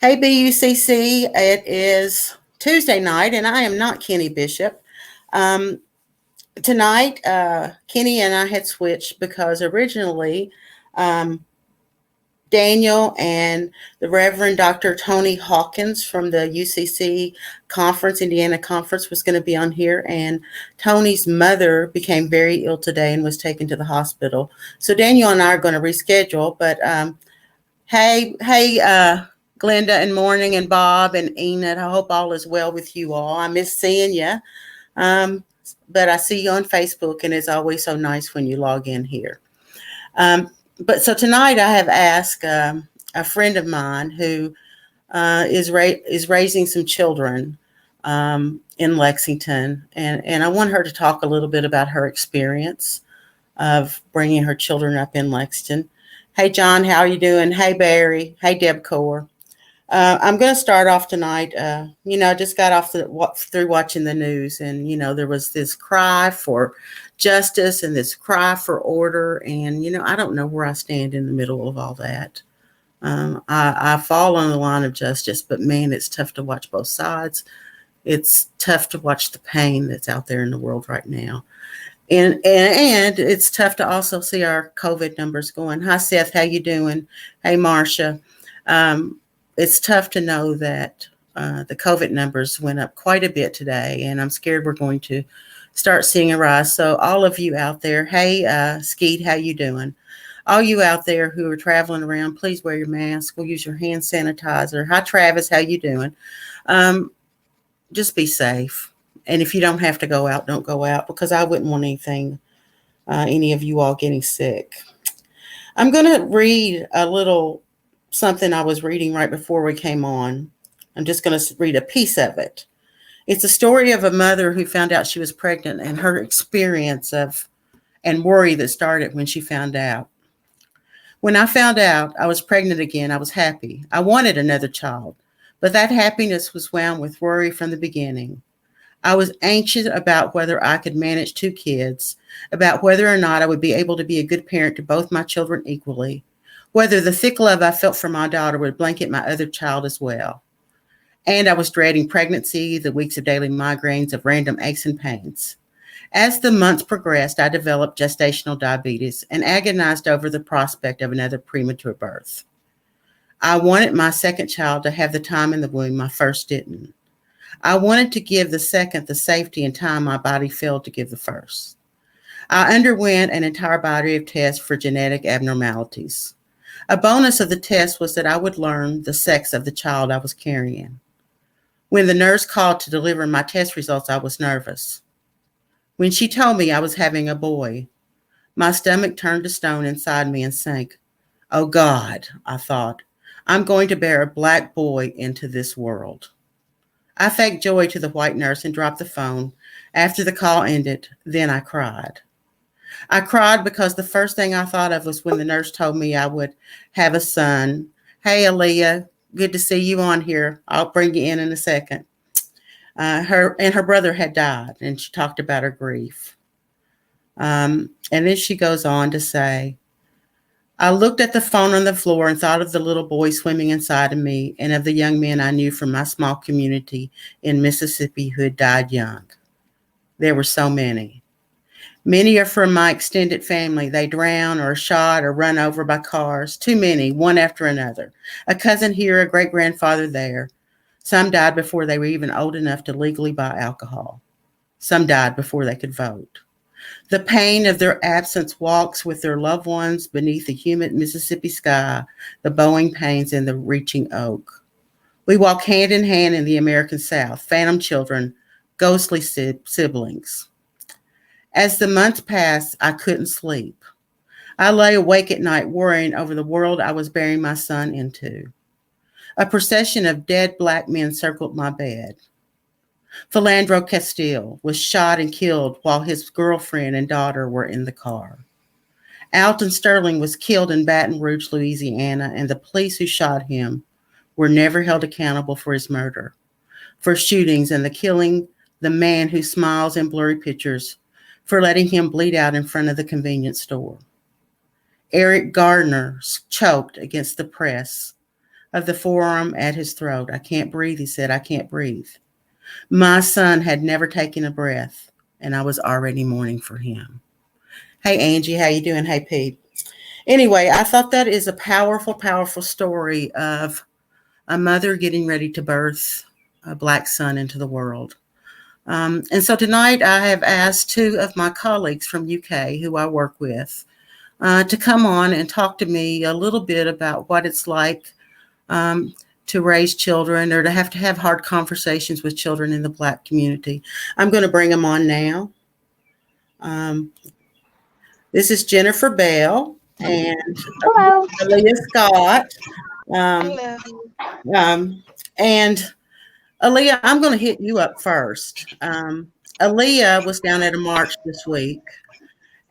Hey, BUCC, it is Tuesday night, and I am not Kenny Bishop. Um, Tonight, Kenny and I had switched because originally um, Daniel and the Reverend Dr. Tony Hawkins from the UCC conference, Indiana conference, was going to be on here. And Tony's mother became very ill today and was taken to the hospital. So Daniel and I are going to reschedule, but hey, Glenda and Morning and Bob and Enid. I hope all is well with you all. I miss seeing you. Um, but I see you on Facebook, and it's always so nice when you log in here. But so tonight I have asked a friend of mine who is raising some children in Lexington, and I want her to talk a little bit about her experience of bringing her children up in Lexington. Hey, John, how are you doing? Hey, Barry. Hey, Deb Core. I'm going to start off tonight. I just got through watching the news, and there was this cry for justice and this cry for order, and I don't know where I stand in the middle of all that. I fall on the line of justice, but man, it's tough to watch both sides. It's tough to watch the pain that's out there in the world right now. And it's tough to also see our COVID numbers going. Hi, Seth. How you doing? Hey, Marcia. It's tough to know that the COVID numbers went up quite a bit today, and I'm scared we're going to start seeing a rise. So all of you out there, hey, Skeet, how you doing? All you out there who are traveling around, please wear your mask. We'll use your hand sanitizer. Hi, Travis. How you doing? Just be safe. And if you don't have to go out, don't go out, because I wouldn't want any of you all getting sick. I'm going to read a little something I was reading right before we came on. I'm just going to read a piece of it. It's a story of a mother who found out she was pregnant and her experience of and worry that started when she found out. When I found out I was pregnant again, I was happy. I wanted another child, but that happiness was wound with worry from the beginning. I was anxious about whether I could manage two kids, about whether or not I would be able to be a good parent to both my children equally, whether the thick love I felt for my daughter would blanket my other child as well. And I was dreading pregnancy, the weeks of daily migraines, of random aches and pains. As the months progressed, I developed gestational diabetes and agonized over the prospect of another premature birth. I wanted my second child to have the time in the womb my first didn't. I wanted to give the second the safety and time my body failed to give the first. I underwent an entire body of tests for genetic abnormalities. A bonus of the test was that I would learn the sex of the child I was carrying. When the nurse called to deliver my test results, I was nervous. When she told me I was having a boy, my stomach turned to stone inside me and sank. Oh God, I thought, I'm going to bear a black boy into this world. I faked joy to the white nurse and dropped the phone. After the call ended, then I cried. I cried because the first thing I thought of was when the nurse told me I would have a son. Hey, Aaliyah, good to see you on here. I'll bring you in a second. Her brother had died, and she talked about her grief. And then she goes on to say, I looked at the phone on the floor and thought of the little boy swimming inside of me and of the young men I knew from my small community in Mississippi who had died young. There were so many. Many are from my extended family. They drown or are shot or run over by cars. Too many, one after another. A cousin here, a great-grandfather there. Some died before they were even old enough to legally buy alcohol. Some died before they could vote. The pain of their absence walks with their loved ones beneath the humid Mississippi sky, the bowing panes and the reaching oak. We walk hand in hand in the American South, phantom children, ghostly siblings. As the months passed, I couldn't sleep. I lay awake at night worrying over the world I was bearing my son into. A procession of dead black men circled my bed. Philandro Castile was shot and killed while his girlfriend and daughter were in the car. Alton Sterling was killed in Baton Rouge, Louisiana, and the police who shot him were never held accountable for his murder, for shootings and the killing the man who smiles in blurry pictures, for letting him bleed out in front of the convenience store. Eric Gardner choked against the press, of the forearm at his throat. I can't breathe, he said. I can't breathe. My son had never taken a breath, and I was already mourning for him. Hey, Angie, how you doing? Hey, Pete. Anyway, I thought that is a powerful, powerful story of a mother getting ready to birth a black son into the world. And so tonight I have asked two of my colleagues from UK who I work with to come on and talk to me a little bit about what it's like to raise children or to have hard conversations with children in the Black community. I'm going to bring them on now. This is Jennifer Bell and Hello. Aaliyah Scott. Hello. And Aaliyah, I'm going to hit you up first. Aaliyah was down at a march this week,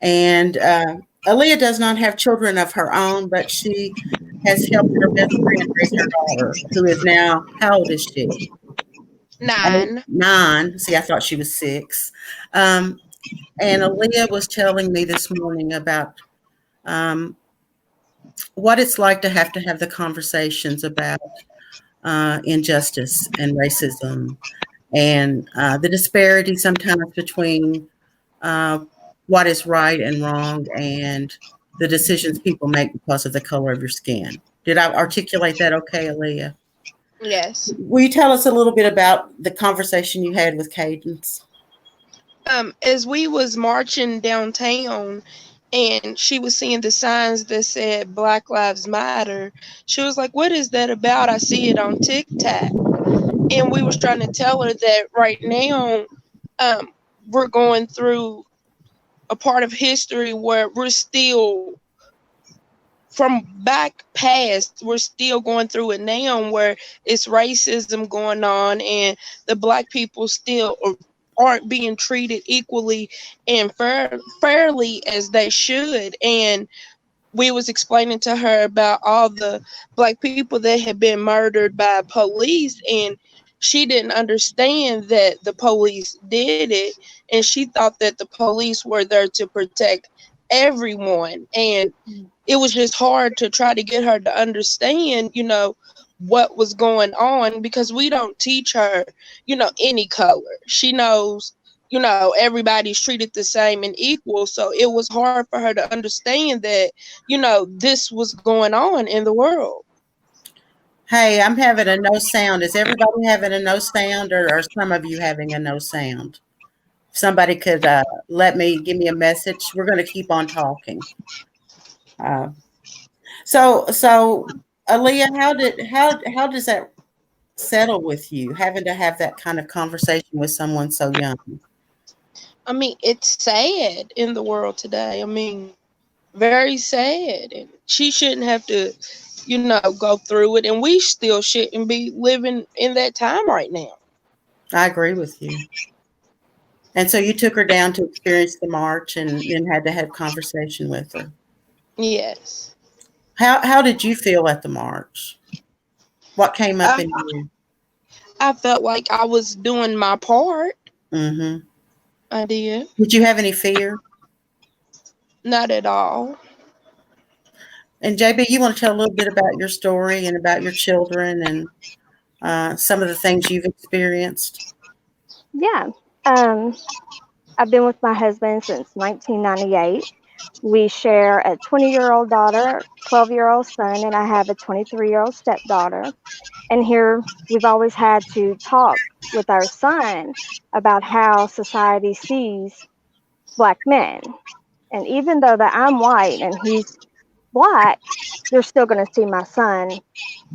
and Aaliyah does not have children of her own, but she has helped her best friend raise her daughter, who is now, how old is she? 9. 9. See, I thought she was 6. And Aaliyah was telling me this morning about what it's like to have the conversations about injustice and racism and the disparity sometimes between what is right and wrong and the decisions people make because of the color of your skin. Did I articulate that okay, Aaliyah? Yes. Will you tell us a little bit about the conversation you had with Cadence? As we was marching downtown and she was seeing the signs that said Black Lives Matter, she was like, "What is that about? I see it on TikTok." And we was trying to tell her that right now we're going through a part of history where we're still, from back past, we're still going through it now, where it's racism going on and the Black people still aren't being treated equally and fairly as they should. And we was explaining to her about all the Black people that had been murdered by police, and she didn't understand that the police did it, and she thought that the police were there to protect everyone. And it was just hard to try to get her to understand, what was going on, because we don't teach her, any color. She knows, everybody's treated the same and equal. So it was hard for her to understand that, this was going on in the world. Hey, I'm having a no sound. Is everybody having a no sound, or are some of you having a no sound? If somebody could give me a message. We're going to keep on talking. So Aaliyah, how does that settle with you, having to have that kind of conversation with someone so young? I mean, it's sad in the world today. I mean, very sad. And she shouldn't have to, go through it. And we still shouldn't be living in that time right now. I agree with you. And so you took her down to experience the march and then had to have conversation with her. Yes. How did you feel at the march? What came up in you? I felt like I was doing my part. Mm-hmm. I did. Did you have any fear? Not at all. And JB, you want to tell a little bit about your story and about your children and some of the things you've experienced? Yeah. I've been with my husband since 1998. We share a 20-year-old daughter, 12-year-old son, and I have a 23-year-old stepdaughter. And here we've always had to talk with our son about how society sees Black men. And even though that I'm white and he's Black, they're still going to see my son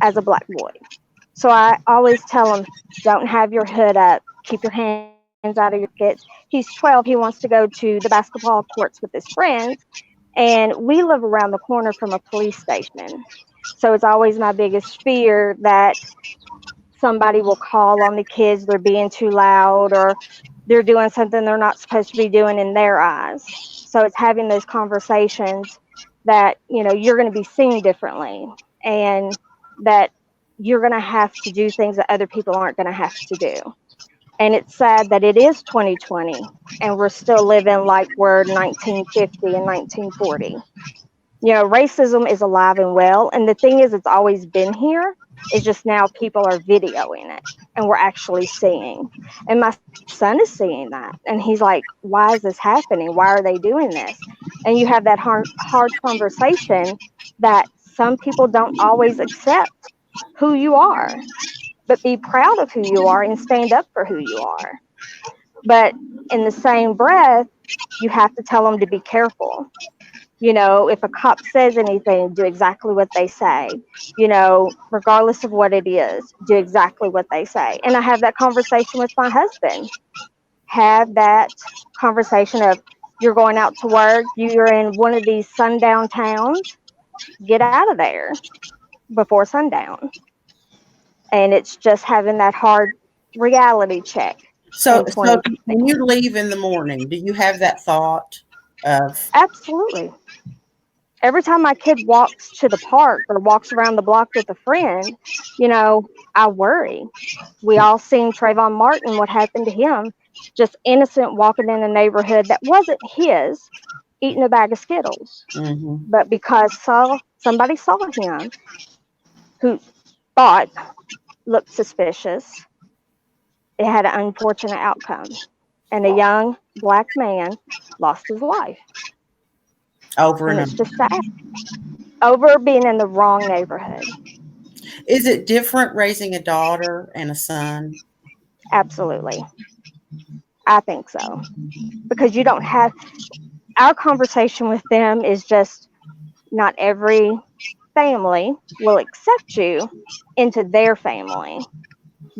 as a Black boy. So I always tell him, don't have your hood up, keep your hands out of your pockets. He's 12, he wants to go to the basketball courts with his friends, and we live around the corner from a police station. So it's always my biggest fear that somebody will call on the kids, they're being too loud or they're doing something they're not supposed to be doing in their eyes. So it's having those conversations that, you're going to be seen differently and that you're going to have to do things that other people aren't going to have to do. And it's sad that it is 2020 and we're still living like we're 1950 and 1940. You know, racism is alive and well. And the thing is, it's always been here. It's just now people are videoing it and we're actually seeing. And my son is seeing that. And he's like, why is this happening? Why are they doing this? And you have that hard conversation that some people don't always accept who you are, but be proud of who you are and stand up for who you are. But in the same breath, you have to tell them to be careful. You know, if a cop says anything, do exactly what they say. You know, regardless of what it is, do exactly what they say. And I have that conversation with my husband. Have that conversation of, you're going out to work, you're in one of these sundown towns, get out of there before sundown. And it's just having that hard reality check. So, in so 2020. when you leave in the morning, do you have that thought of, Absolutely. Every time my kid walks to the park or walks around the block with a friend, you know, I worry. We all seen Trayvon Martin, what happened to him, just innocent walking in a neighborhood that wasn't his, eating a bag of Skittles. mhm. But because somebody saw him who thought looked suspicious, it had an unfortunate outcome. And a young black man lost his life. Over And and it's over? just sad. Over being in the wrong neighborhood. Is it different raising a daughter and a son? Absolutely. I think so. Because you don't have, our conversation with them is just, not every family will accept you into their family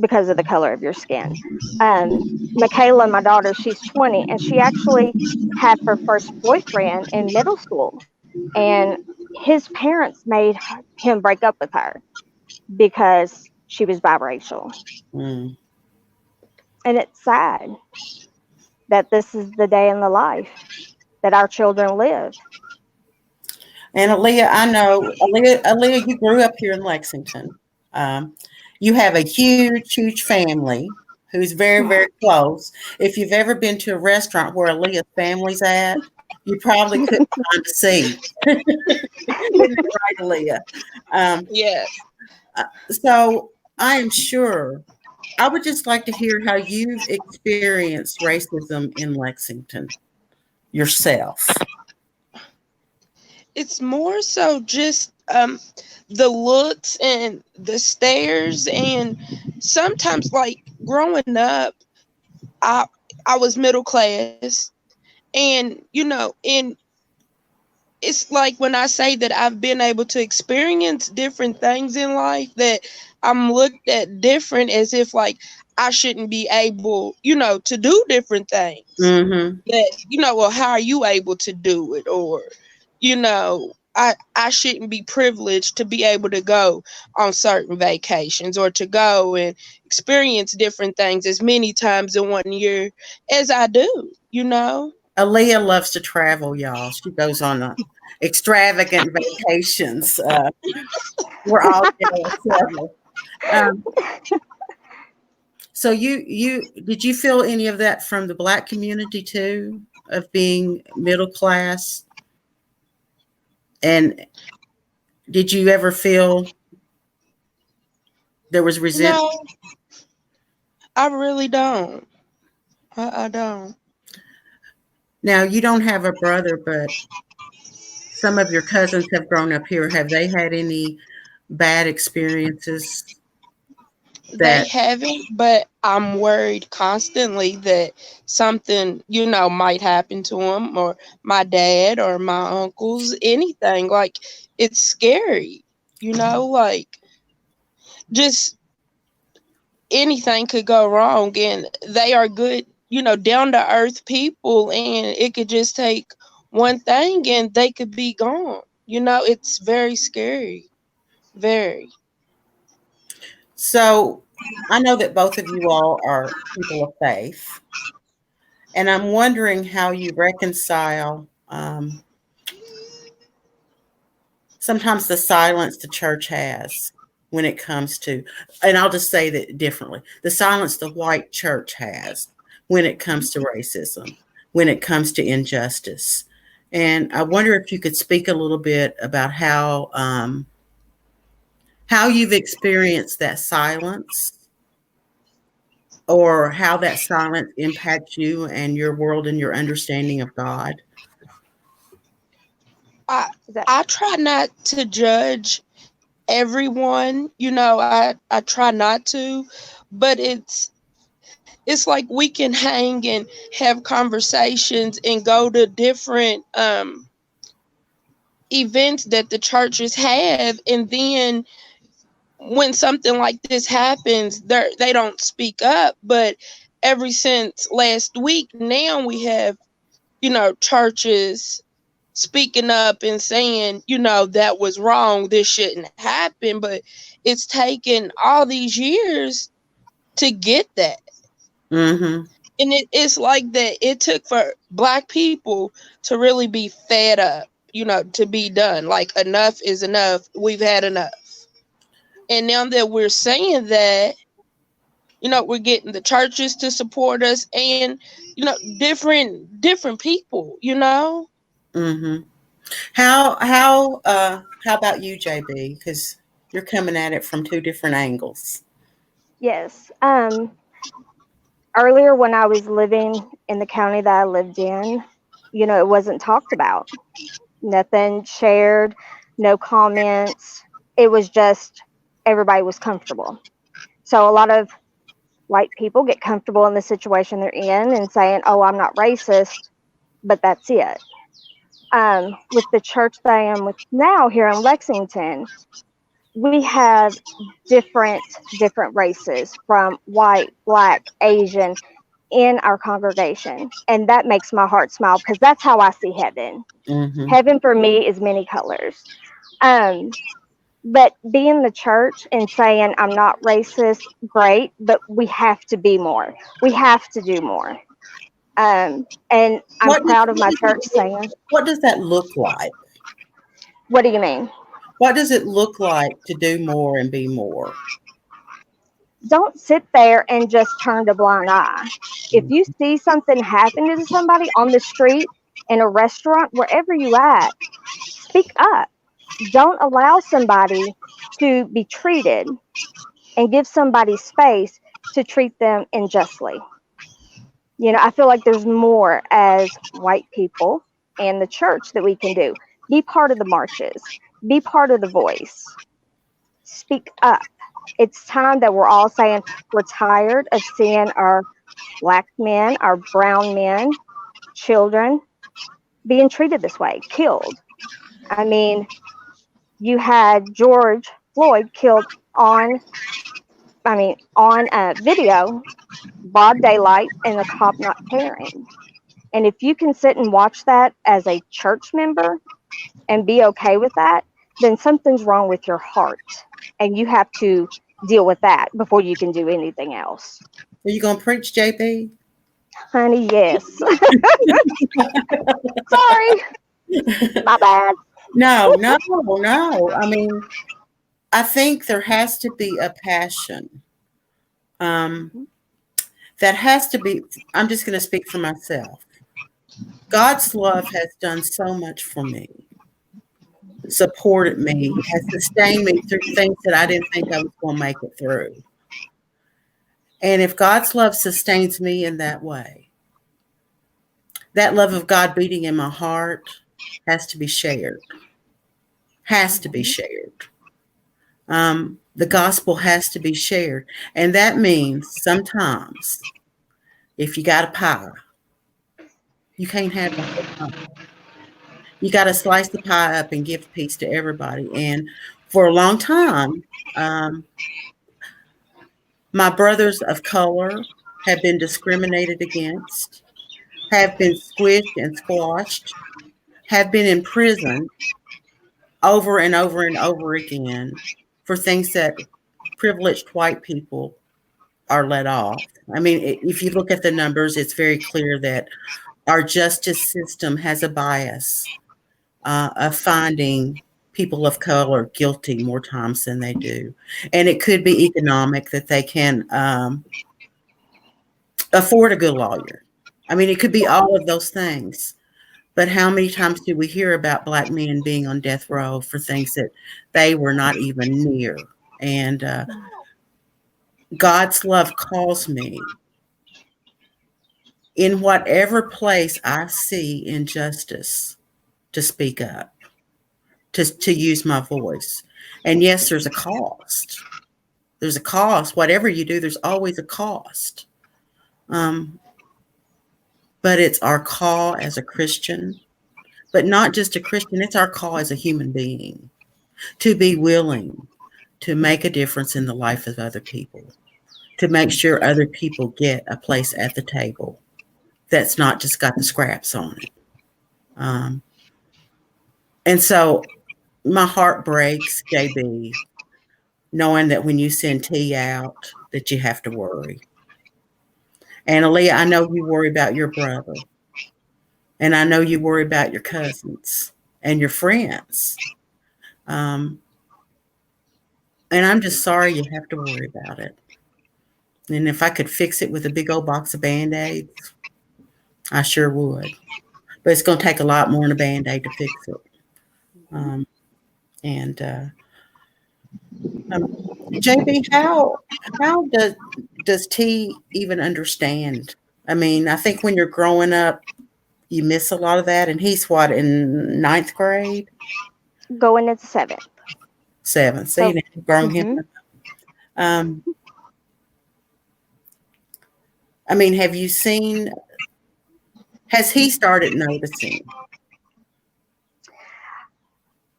because of the color of your skin. Michaela, my daughter, she's 20, and she actually had her first boyfriend in middle school. And his parents made him break up with her because she was biracial. Mm. And it's sad that this is the day in the life that our children live. And Aaliyah, I know, Aaliyah, you grew up here in Lexington. Um, you have a huge, huge family who's very, very close. If you've ever been to a restaurant where Aaliyah's family's at, you probably couldn't find a seat. Right, Aaliyah? Um, Yes. so I am sure, I would just like to hear how you've experienced racism in Lexington yourself. It's more so just the looks and the stares, and sometimes, like, growing up, I I was middle class, and and it's like when I say that I've been able to experience different things in life, that I'm looked at different, as if like I shouldn't be able, to do different things. Mm-hmm. That, well, how are you able to do it? Or, I shouldn't be privileged to be able to go on certain vacations or to go and experience different things as many times in one year as I do. Aaliyah loves to travel, y'all. She goes on extravagant vacations. We're all jealous of her. So you did you feel any of that from the Black community too, of being middle class? And did you ever feel there was resentment? No, I really don't. I don't. Now, you don't have a brother, but some of your cousins have grown up here. Have they had any bad experiences They that haven't, but I'm worried constantly that something, might happen to them, or my dad or my uncles, anything. Like, it's scary, like, just anything could go wrong. And they are good, down to earth people, and it could just take one thing and they could be gone. It's very scary. Very. So I know that both of you all are people of faith, and I'm wondering how you reconcile sometimes the silence the church has when it comes to, and I'll just say that differently, the silence the white church has when it comes to racism, when it comes to injustice. And I wonder if you could speak a little bit about how you've experienced that silence, or how that silence impacts you and your world and your understanding of God. I Is that I try not to judge everyone. I try not to, but it's like we can hang and have conversations and go to different events that the churches have, and then when something like this happens, they don't speak up. But ever since last week, now we have, churches speaking up and saying, that was wrong, this shouldn't happen. But it's taken all these years to get that. Mm-hmm. And it's like that. It took for Black people to really be fed up, to be done. Like, enough is enough. We've had enough. And now that we're saying that, we're getting the churches to support us, and, different people, Mm-hmm. How about you, JB? Because you're coming at it from two different angles. yes. Earlier when I was living in the county that I lived in, it wasn't talked about. Nothing shared, no comments. It was just everybody was comfortable. So a lot of white people get comfortable in the situation they're in and saying, "Oh, I'm not racist," but that's it. With the church that I am with now here in Lexington, we have different races, from white, black, Asian, in our congregation, and that makes my heart smile because that's how I see heaven. Mm-hmm. Heaven for me is many colors. Um, but being the church and saying I'm not racist, great, but we have to be more. We have to do more. And I'm What does, proud of my church saying, what does that look like? what do you mean? What does it look like to do more and be more? Don't sit there and just turn a blind eye. If you see something happen to somebody on the street, in a restaurant, wherever you at, speak up. Don't allow somebody to be treated and give somebody space to treat them unjustly. I feel like there's more as white people and the church that we can do. Be part of the marches, be part of the voice, speak up. It's time that we're all saying we're tired of seeing our Black men, our brown men, children being treated this way, killed. I mean, you had George Floyd killed on a video, broad daylight, and the cop not caring. And if you can sit and watch that as a church member and be okay with that, then something's wrong with your heart. And you have to deal with that before you can do anything else. Are you going to preach, JP? Honey, yes. Sorry. My bad. No. I mean, I think there has to be a passion. That has to be, I'm just going to speak for myself. God's love has done so much for me, supported me, has sustained me through things that I didn't think I was going to make it through. And if God's love sustains me in that way, that love of God beating in my heart has to be shared. Has to be shared. The gospel has to be shared. And that means sometimes if you got a pie, you can't have the whole pie. You got to slice the pie up and give a piece to everybody. And for a long time, my brothers of color have been discriminated against, have been squished and squashed, have been in prison over and over and over again for things that privileged white people are let off. I mean, if you look at the numbers, it's very clear that our justice system has a bias of finding people of color guilty more times than they do. And it could be economic, that they can afford a good lawyer. I mean, it could be all of those things. But how many times do we hear about Black men being on death row for things that they were not even near? And God's love calls me in whatever place I see injustice to speak up, to use my voice. And yes, there's a cost. There's a cost. Whatever you do, there's always a cost. But it's our call as a Christian, but not just a Christian, it's our call as a human being to be willing to make a difference in the life of other people, to make sure other people get a place at the table that's not just got the scraps on it. And so my heart breaks, JB, knowing that when you send T out, that you have to worry. And Aaliyah, I know you worry about your brother. And I know you worry about your cousins and your friends. And I'm just sorry you have to worry about it. And if I could fix it with a big old box of Band-Aids, I sure would. But it's going to take a lot more than a Band-Aid to fix it. JB, how does T even understand? I mean, I think when you're growing up, you miss a lot of that. And he's what, in 9th grade? Going into 7th. 7th. So you've grown him up. I mean, has he started noticing?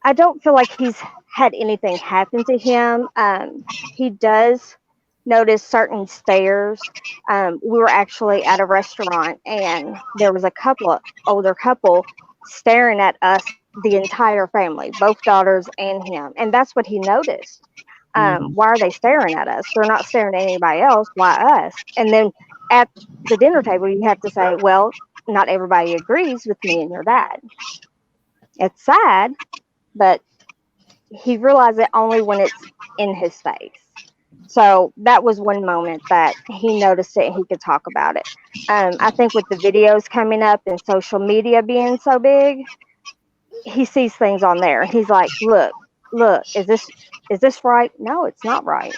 I don't feel like he's had anything happen to him. He does notice certain stares. We were actually at a restaurant and there was a older couple staring at us, the entire family, both daughters and him. And that's what he noticed. Why are they staring at us? They're not staring at anybody else. Why us? And then at the dinner table, you have to say, well, not everybody agrees with me and your dad. It's sad, but he realized it only when it's in his face. So that was one moment that he noticed it and he could talk about it. I think with the videos coming up and social media being so big, he sees things on there and he's like, look, is this right? No, it's not right.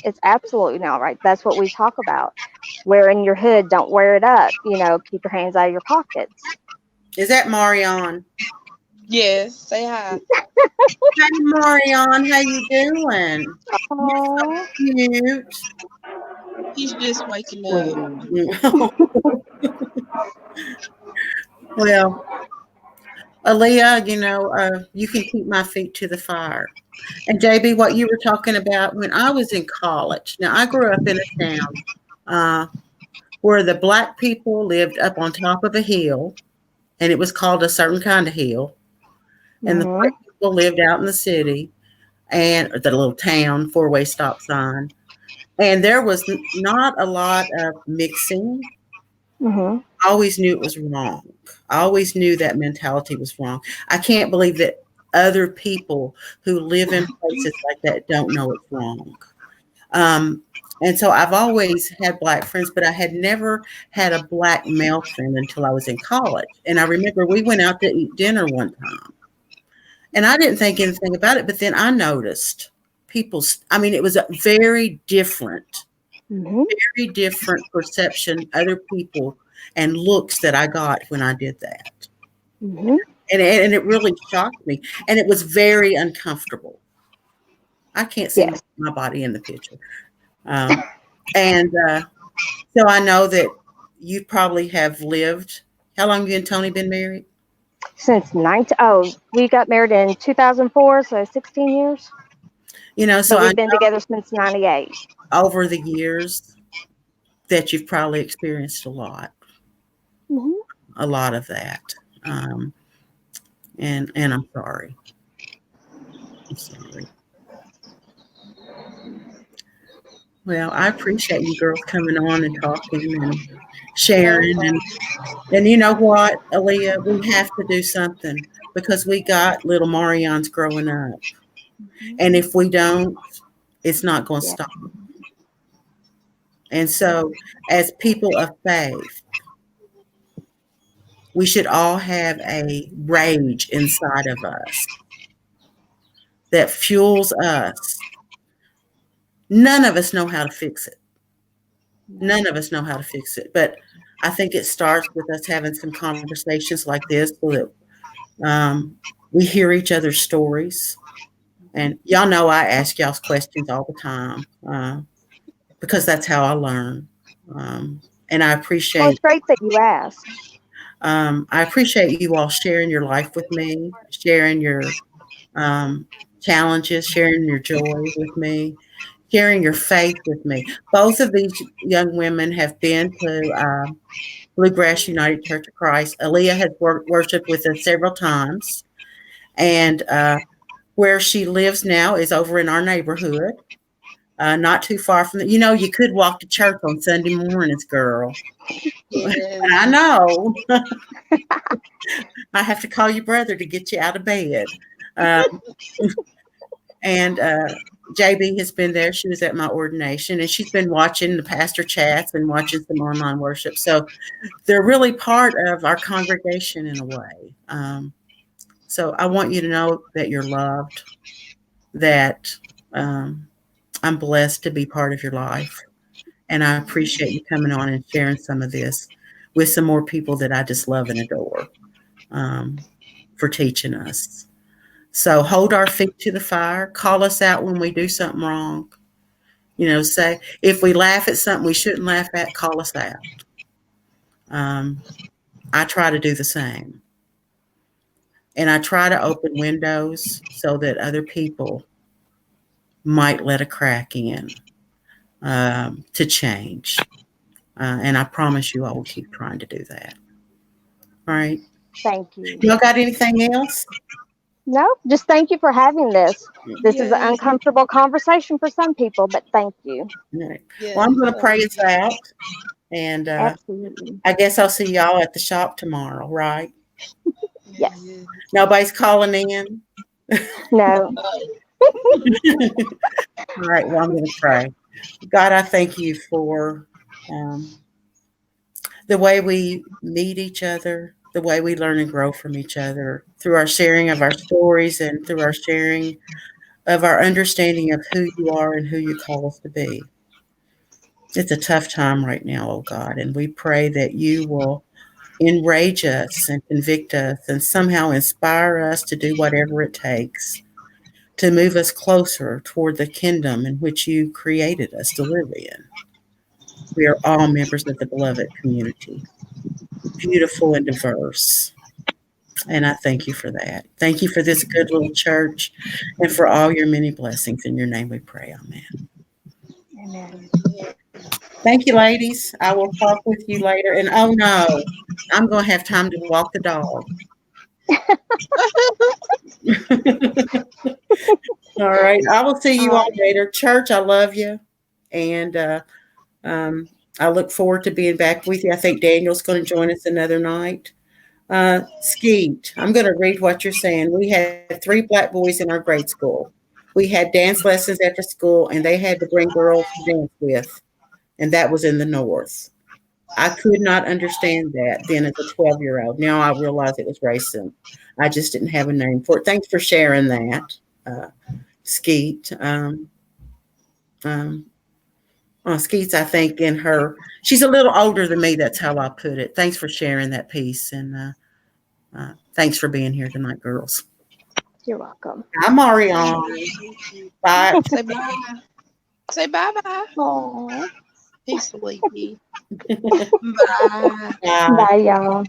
It's absolutely not right. That's what we talk about. Wearing your hood, don't wear it up. Keep your hands out of your pockets. Is that Marion? Yes, say hi. Hey, Marion, how you doing? Oh, You're so cute. He's just waking up. Well, Aaliyah, you can keep my feet to the fire. And JB, what you were talking about when I was in college. Now, I grew up in a town where the Black people lived up on top of a hill, and it was called a certain kind of hill. And the white people lived out in the city and the little town, 4-way stop sign. And there was not a lot of mixing. I always knew it was wrong. I always knew that mentality was wrong. I can't believe that other people who live in places like that don't know it's wrong. And so I've always had Black friends, but I had never had a Black male friend until I was in college. And I remember we went out to eat dinner one time. And I didn't think anything about it, but then I noticed it was a very different perception, other people and looks that I got when I did that. And it really shocked me. And it was very uncomfortable. I can't see my body in the picture. So I know that you probably have lived. How long have you and Tony been married? Since we got married in 2004, so 16 years. So we've been together since 98. Over the years that you've probably experienced a lot of that. And I'm sorry. Well, I appreciate you girls coming on and talking and sharing. And you know what, Aaliyah, we have to do something because we got little Marions growing up. And if we don't, it's not going to stop. And so as people of faith, We should all have a rage inside of us that fuels us. None of us know how to fix it. None of us know how to fix it. But I think it starts with us having some conversations like this so that we hear each other's stories. And y'all know I ask y'all's questions all the time because that's how I learn. And I Well, appreciate it's great that you asked. I appreciate you all sharing your life with me, sharing your challenges, sharing your joy with me, sharing your faith with me. Both of these young women have been to Bluegrass United Church of Christ. Aaliyah has worshiped with us several times, and where she lives now is over in our neighborhood, not too far from you could walk to church on Sunday mornings, girl. Yes. And I know I have to call your brother to get you out of bed. And JB has been there. She was at my ordination, and she's been watching the pastor chats and watching some online worship. So they're really part of our congregation in a way. So I want you to know that you're loved, that I'm blessed to be part of your life. And I appreciate you coming on and sharing some of this with some more people that I just love and adore for teaching us. So hold our feet to the fire. Call us out when we do something wrong. Say if we laugh at something we shouldn't laugh at, call us out. I try to do the same. And I try to open windows so that other people might let a crack in to change. And I promise you I will keep trying to do that. All right. Thank you. Y'all got anything else? No, just thank you for having this. This is an Yes. uncomfortable conversation for some people, but thank you. All right. Yes. Well, I'm going to pray us out. And Absolutely. I guess I'll see y'all at the shop tomorrow, right? Yes. Nobody's calling in? No. All right. Well, I'm going to pray. God, I thank you for the way we meet each other, the way we learn and grow from each other through our sharing of our stories and through our sharing of our understanding of who you are and who you call us to be. It's a tough time right now, oh God, and we pray that you will enrage us and convict us and somehow inspire us to do whatever it takes to move us closer toward the kingdom in which you created us to live in. We are all members of the beloved community, beautiful and diverse. And I thank you for that. Thank you for this good little church and for all your many blessings. In your name we pray. Amen. Amen. Thank you, ladies. I will talk with you later. And oh no, I'm going to have time to walk the dog. All right. I will see you all later. Church, I love you. And I look forward to being back with you. I think Daniel's going to join us another night. Skeet, I'm going to read what you're saying. We had 3 black boys in our grade school. We had dance lessons after school, and they had to bring girls to dance with. And that was in the North. I could not understand that then as a 12-year-old. Now I realize it was racism. I just didn't have a name for it. Thanks for sharing that, Skeet. Skeet's, I think, she's a little older than me. That's how I put it. Thanks for sharing that piece. And thanks for being here tonight, girls. You're welcome. I'm Marianne. Bye. Say bye. Say bye-bye. Aww. He's sleepy. Bye. Bye. Bye, y'all.